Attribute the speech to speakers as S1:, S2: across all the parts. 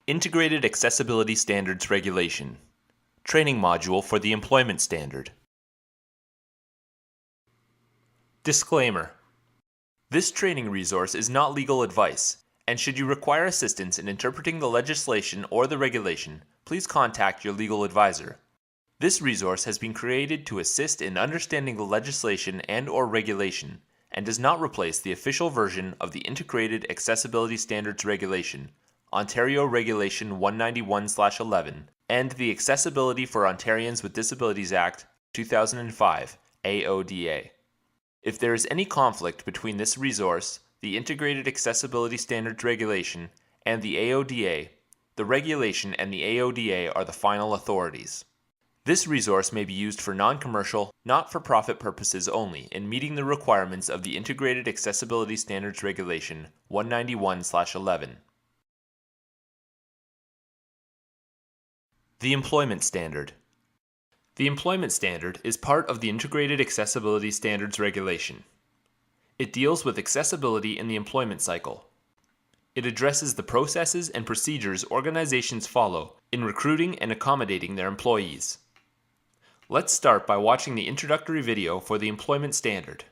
S1: Integrated Accessibility Standards Regulation. Training Module for the Employment Standard. Disclaimer. This training resource is not legal advice, and should you require assistance in interpreting the legislation or the regulation, please contact your legal advisor. This resource has been created to assist in understanding the legislation and/or regulation, and does not replace the official version of the Integrated Accessibility Standards Regulation, Ontario Regulation 191/11, and the Accessibility for Ontarians with Disabilities Act 2005, AODA. If there is any conflict between this resource, the Integrated Accessibility Standards Regulation, and the AODA, the regulation and the AODA are the final authorities. This resource may be used for non-commercial, not-for-profit purposes only in meeting the requirements of the Integrated Accessibility Standards Regulation 191/11. The Employment Standard. The Employment Standard is part of the Integrated Accessibility Standards Regulation. It deals with accessibility in the employment cycle. It addresses the processes and procedures organizations follow in recruiting and accommodating their employees. Let's start by watching the introductory video for the Employment Standard.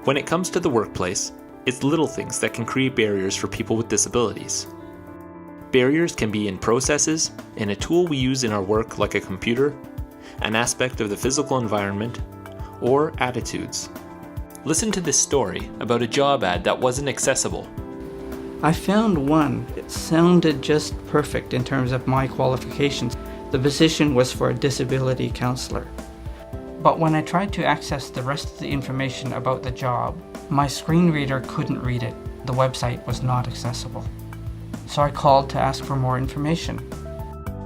S1: When it comes to the workplace, it's little things that can create barriers for people with disabilities. Barriers can be in processes, in a tool we use in our work like a computer, an aspect of the physical environment, or attitudes. Listen to this story about a job ad that wasn't accessible.
S2: I found one. It sounded just perfect in terms of my qualifications. The position was for a disability counselor. But when I tried to access the rest of the information about the job, my screen reader couldn't read it. The website was not accessible. So I called to ask for more information.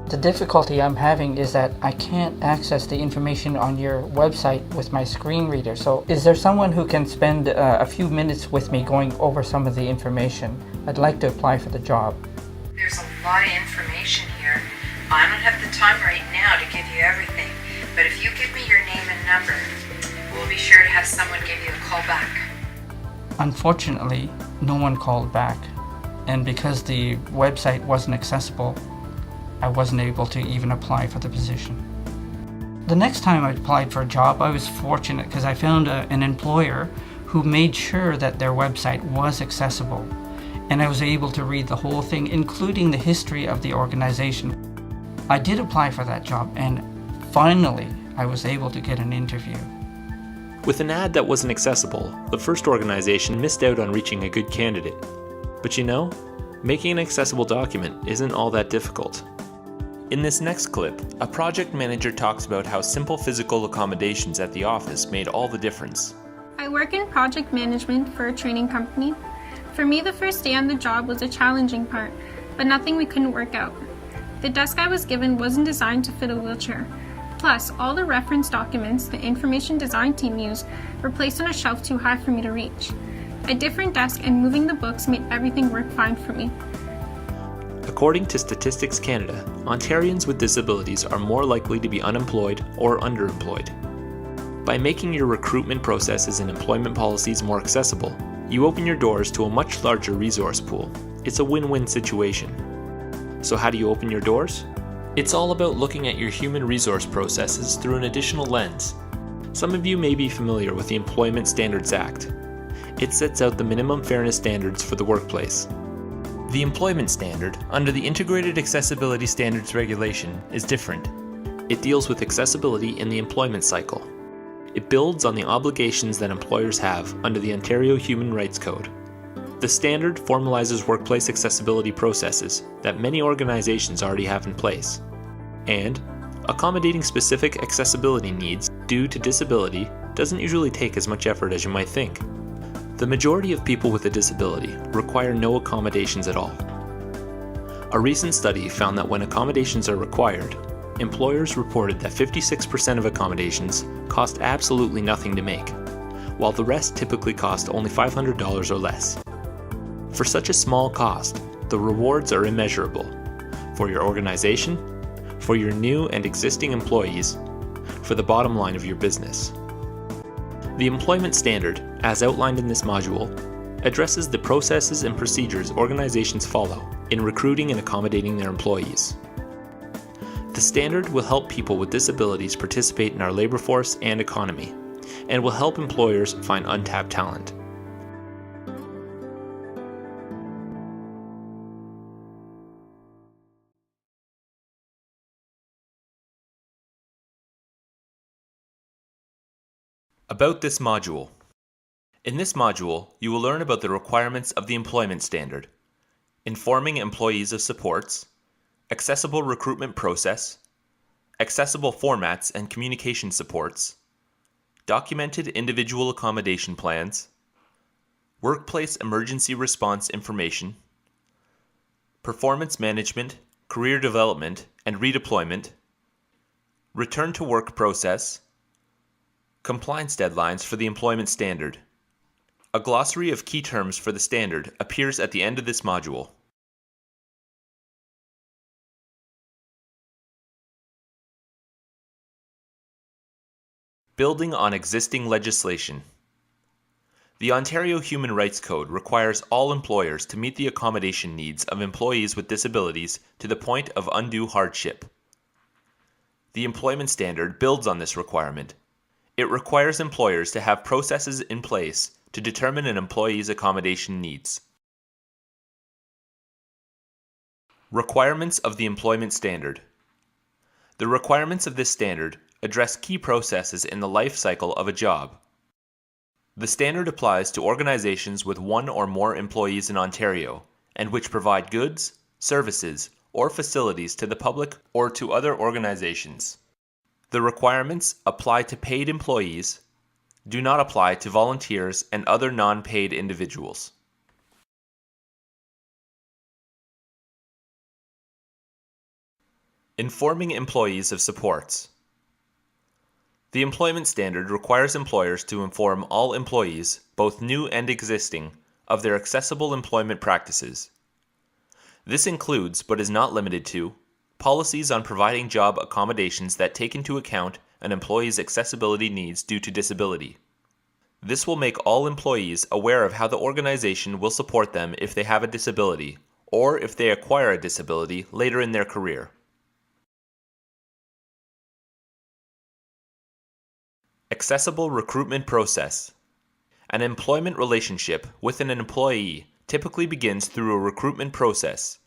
S2: The difficulty I'm having is that I can't access the information on your website with my screen reader. So is there someone who can spend a few minutes with me going over some of the information? I'd like to apply for the job.
S3: There's a lot of information here. I don't have the time right now to give you everything. But if you give me your name and number, we'll be sure to have someone give you a call back.
S2: Unfortunately, no one called back. And because the website wasn't accessible, I wasn't able to even apply for the position. The next time I applied for a job, I was fortunate because I found an employer who made sure that their website was accessible. And I was able to read the whole thing, including the history of the organization. I did apply for that job, and finally, I was able to get an interview.
S1: With an ad that wasn't accessible, the first organization missed out on reaching a good candidate. But you know, making an accessible document isn't all that difficult. In this next clip, a project manager talks about how simple physical accommodations at the office made all the difference.
S4: I work in project management for a training company. For me, the first day on the job was a challenging part, but nothing we couldn't work out. The desk I was given wasn't designed to fit a wheelchair. Plus, all the reference documents the information design team used were placed on a shelf too high for me to reach. A different desk and moving the books made everything work fine for me.
S1: According to Statistics Canada, Ontarians with disabilities are more likely to be unemployed or underemployed. By making your recruitment processes and employment policies more accessible, you open your doors to a much larger resource pool. It's a win-win situation. So how do you open your doors? It's all about looking at your human resource processes through an additional lens. Some of you may be familiar with the Employment Standards Act. It sets out the minimum fairness standards for the workplace. The Employment Standard, under the Integrated Accessibility Standards Regulation, is different. It deals with accessibility in the employment cycle. It builds on the obligations that employers have under the Ontario Human Rights Code. The standard formalizes workplace accessibility processes that many organizations already have in place. And accommodating specific accessibility needs due to disability doesn't usually take as much effort as you might think. The majority of people with a disability require no accommodations at all. A recent study found that when accommodations are required, employers reported that 56% of accommodations cost absolutely nothing to make, while the rest typically cost only $500 or less. For such a small cost, the rewards are immeasurable for your organization, for your new and existing employees, for the bottom line of your business. The employment standard, as outlined in this module, addresses the processes and procedures organizations follow in recruiting and accommodating their employees. The standard will help people with disabilities participate in our labor force and economy, and will help employers find untapped talent. About this module. In this module, you will learn about the requirements of the employment standard, informing employees of supports, accessible recruitment process, accessible formats and communication supports, documented individual accommodation plans, workplace emergency response information, performance management, career development and redeployment, return to work process, compliance deadlines for the employment standard. A glossary of key terms for the standard appears at the end of this module. Building on existing legislation. The Ontario Human Rights Code requires all employers to meet the accommodation needs of employees with disabilities to the point of undue hardship. The employment standard builds on this requirement. It requires employers to have processes in place to determine an employee's accommodation needs. Requirements of the employment standard. The requirements of this standard address key processes in the life cycle of a job. The standard applies to organizations with one or more employees in Ontario and which provide goods, services, or facilities to the public or to other organizations. The requirements apply to paid employees, do not apply to volunteers and other non-paid individuals. Informing employees of supports. The employment standard requires employers to inform all employees, both new and existing, of their accessible employment practices. This includes, but is not limited to, policies on providing job accommodations that take into account an employee's accessibility needs due to disability. This will make all employees aware of how the organization will support them if they have a disability, or if they acquire a disability later in their career. Accessible recruitment process. An employment relationship with an employee typically begins through a recruitment process.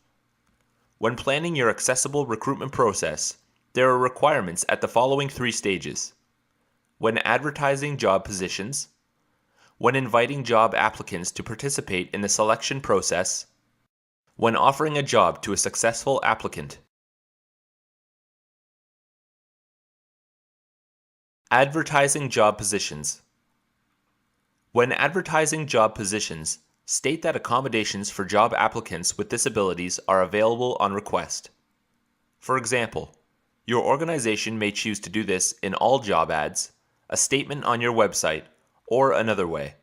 S1: When planning your accessible recruitment process, there are requirements at the following 3 stages. When advertising job positions, when inviting job applicants to participate in the selection process, when offering a job to a successful applicant. Advertising job positions. When advertising job positions, state that accommodations for job applicants with disabilities are available on request. For example, your organization may choose to do this in all job ads, a statement on your website, or another way.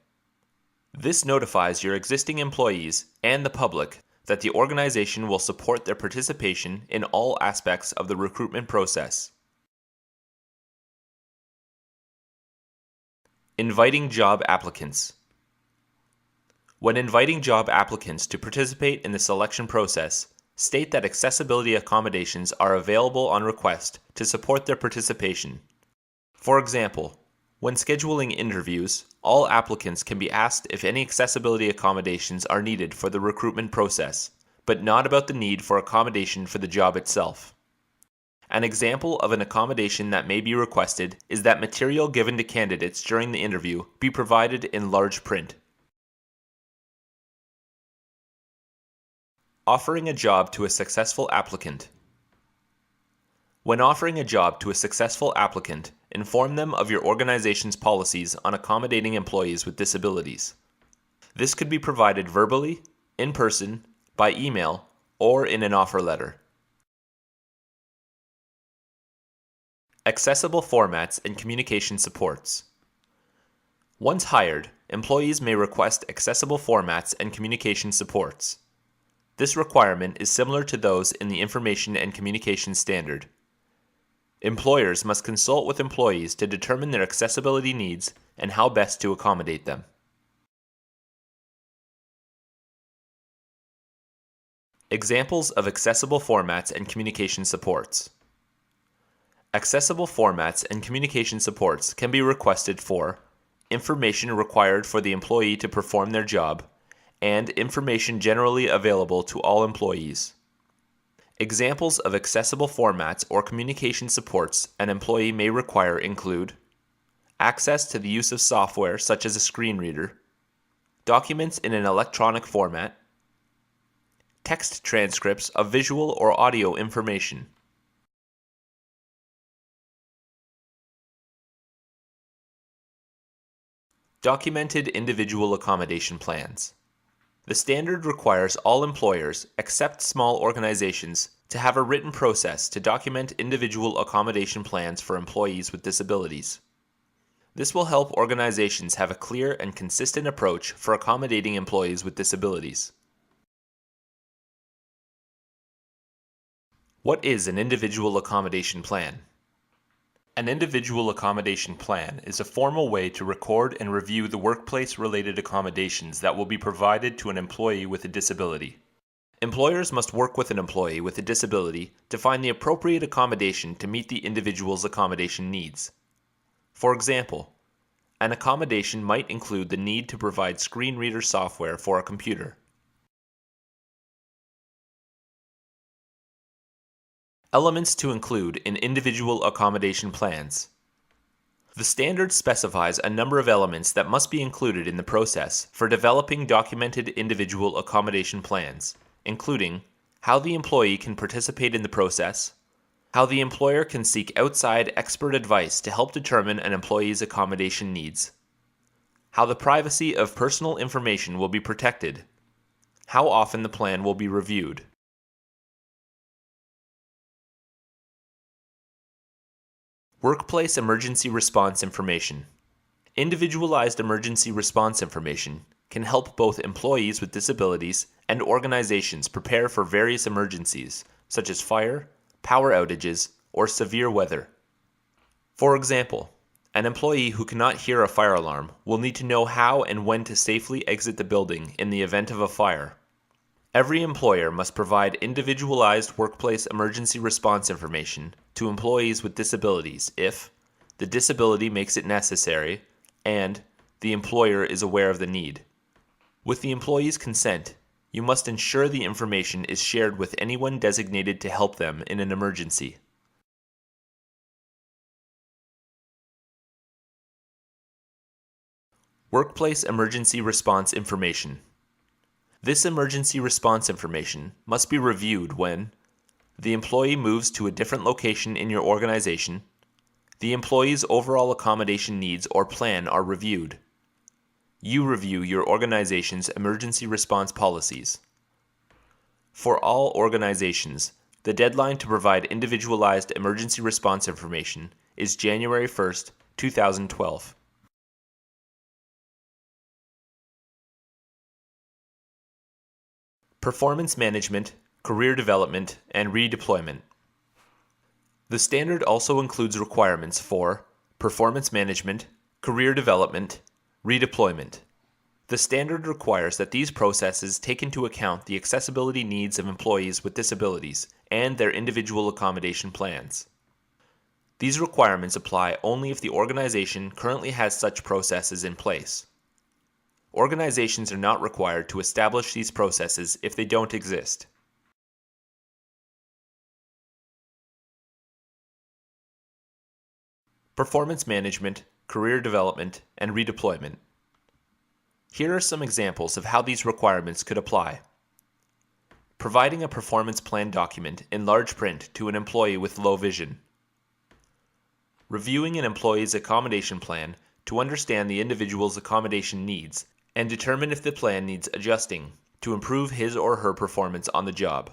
S1: This notifies your existing employees and the public that the organization will support their participation in all aspects of the recruitment process. Inviting job applicants. When inviting job applicants to participate in the selection process, state that accessibility accommodations are available on request to support their participation. For example, when scheduling interviews, all applicants can be asked if any accessibility accommodations are needed for the recruitment process, but not about the need for accommodation for the job itself. An example of an accommodation that may be requested is that material given to candidates during the interview be provided in large print. Offering a job to a successful applicant. When offering a job to a successful applicant, inform them of your organization's policies on accommodating employees with disabilities. This could be provided verbally, in person, by email, or in an offer letter. Accessible formats and communication supports. Once hired, employees may request accessible formats and communication supports. This requirement is similar to those in the Information and Communication Standard. Employers must consult with employees to determine their accessibility needs and how best to accommodate them. Examples of accessible formats and communication supports. Accessible formats and communication supports can be requested for information required for the employee to perform their job and information generally available to all employees. Examples of accessible formats or communication supports an employee may require include access to the use of software such as a screen reader, documents in an electronic format, text transcripts of visual or audio information. Documented individual accommodation plans. The standard requires all employers, except small organizations, to have a written process to document individual accommodation plans for employees with disabilities. This will help organizations have a clear and consistent approach for accommodating employees with disabilities. What is an individual accommodation plan? An individual accommodation plan is a formal way to record and review the workplace-related accommodations that will be provided to an employee with a disability. Employers must work with an employee with a disability to find the appropriate accommodation to meet the individual's accommodation needs. For example, an accommodation might include the need to provide screen reader software for a computer. Elements to include in individual accommodation plans. The standard specifies a number of elements that must be included in the process for developing documented individual accommodation plans, including how the employee can participate in the process, how the employer can seek outside expert advice to help determine an employee's accommodation needs, how the privacy of personal information will be protected, how often the plan will be reviewed. Workplace emergency response information. Individualized emergency response information can help both employees with disabilities and organizations prepare for various emergencies, such as fire, power outages, or severe weather. For example, an employee who cannot hear a fire alarm will need to know how and when to safely exit the building in the event of a fire. Every employer must provide individualized workplace emergency response information to employees with disabilities if the disability makes it necessary and the employer is aware of the need. With the employee's consent, you must ensure the information is shared with anyone designated to help them in an emergency. Workplace emergency response information. This emergency response information must be reviewed when the employee moves to a different location in your organization, the employee's overall accommodation needs or plan are reviewed, you review your organization's emergency response policies. For all organizations, the deadline to provide individualized emergency response information is January 1st, 2012. Performance management, career development, and redeployment. The standard also includes requirements for performance management, career development, redeployment. The standard requires that these processes take into account the accessibility needs of employees with disabilities and their individual accommodation plans. These requirements apply only if the organization currently has such processes in place. Organizations are not required to establish these processes if they don't exist. Performance management, career development, and redeployment. Here are some examples of how these requirements could apply. Providing a performance plan document in large print to an employee with low vision. Reviewing an employee's accommodation plan to understand the individual's accommodation needs and determine if the plan needs adjusting to improve his or her performance on the job.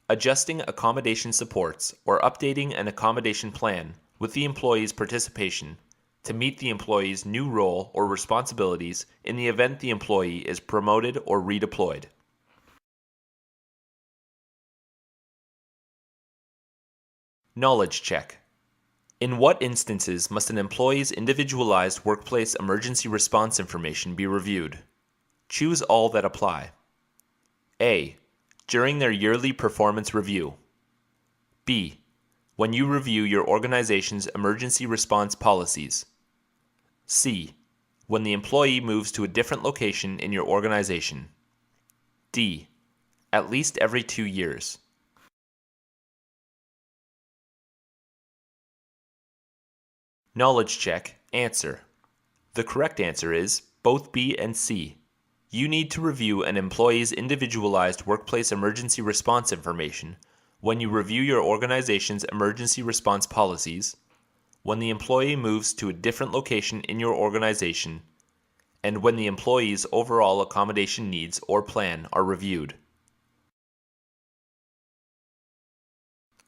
S1: Adjusting accommodation supports or updating an accommodation plan with the employee's participation to meet the employee's new role or responsibilities in the event the employee is promoted or redeployed. Knowledge check. In what instances must an employee's individualized workplace emergency response information be reviewed? Choose all that apply. A. During their yearly performance review. B. When you review your organization's emergency response policies. C. When the employee moves to a different location in your organization. D. At least every 2 years. Knowledge check. Answer. The correct answer is both B and C. You need to review an employee's individualized workplace emergency response information when you review your organization's emergency response policies, when the employee moves to a different location in your organization, and when the employee's overall accommodation needs or plan are reviewed.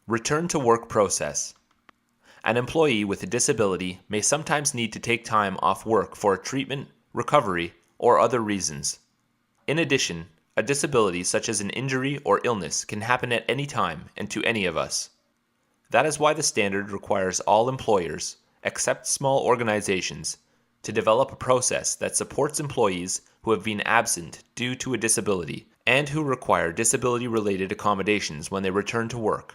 S1: Return to work process. An employee with a disability may sometimes need to take time off work for a treatment, recovery, or other reasons. In addition, a disability such as an injury or illness can happen at any time and to any of us. That is why the standard requires all employers, except small organizations, to develop a process that supports employees who have been absent due to a disability and who require disability-related accommodations when they return to work.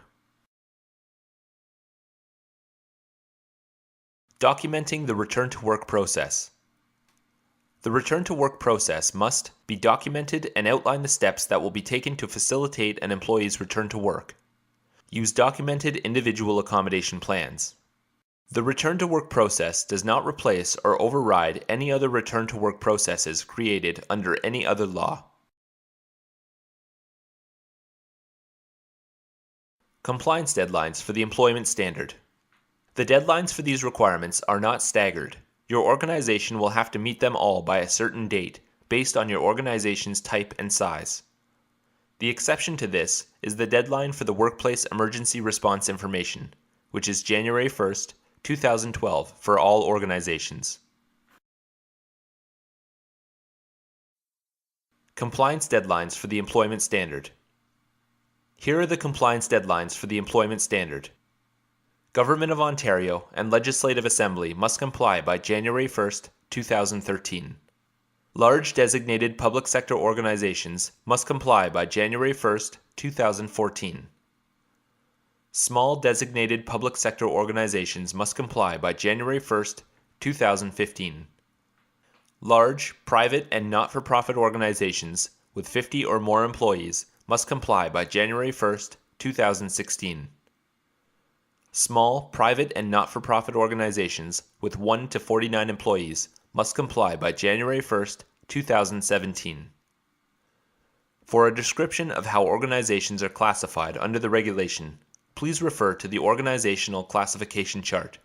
S1: Documenting the return to work process. The return to work process must be documented and outline the steps that will be taken to facilitate an employee's return to work. Use documented individual accommodation plans. The return to work process does not replace or override any other return to work processes created under any other law. Compliance deadlines for the employment standard. The deadlines for these requirements are not staggered. Your organization will have to meet them all by a certain date, based on your organization's type and size. The exception to this is the deadline for the workplace emergency response information, which is January 1st, 2012 for all organizations. Compliance deadlines for the employment standard. Here are the compliance deadlines for the employment standard. Government of Ontario and Legislative Assembly must comply by January 1st, 2013. Large designated public sector organizations must comply by January 1st, 2014. Small designated public sector organizations must comply by January 1st, 2015. Large private and not-for-profit organizations with 50 or more employees must comply by January 1st, 2016. Small, private, and not-for-profit organizations with 1 to 49 employees must comply by January 1st, 2017. For a description of how organizations are classified under the regulation, please refer to the Organizational Classification Chart.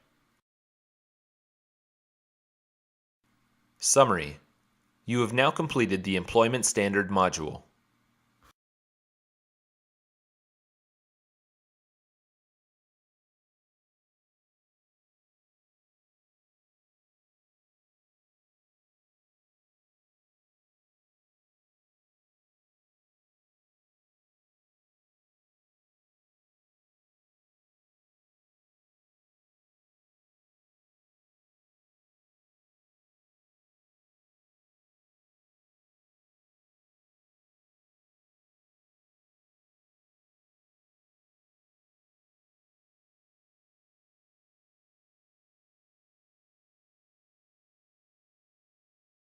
S1: Summary. You have now completed the Employment Standard module.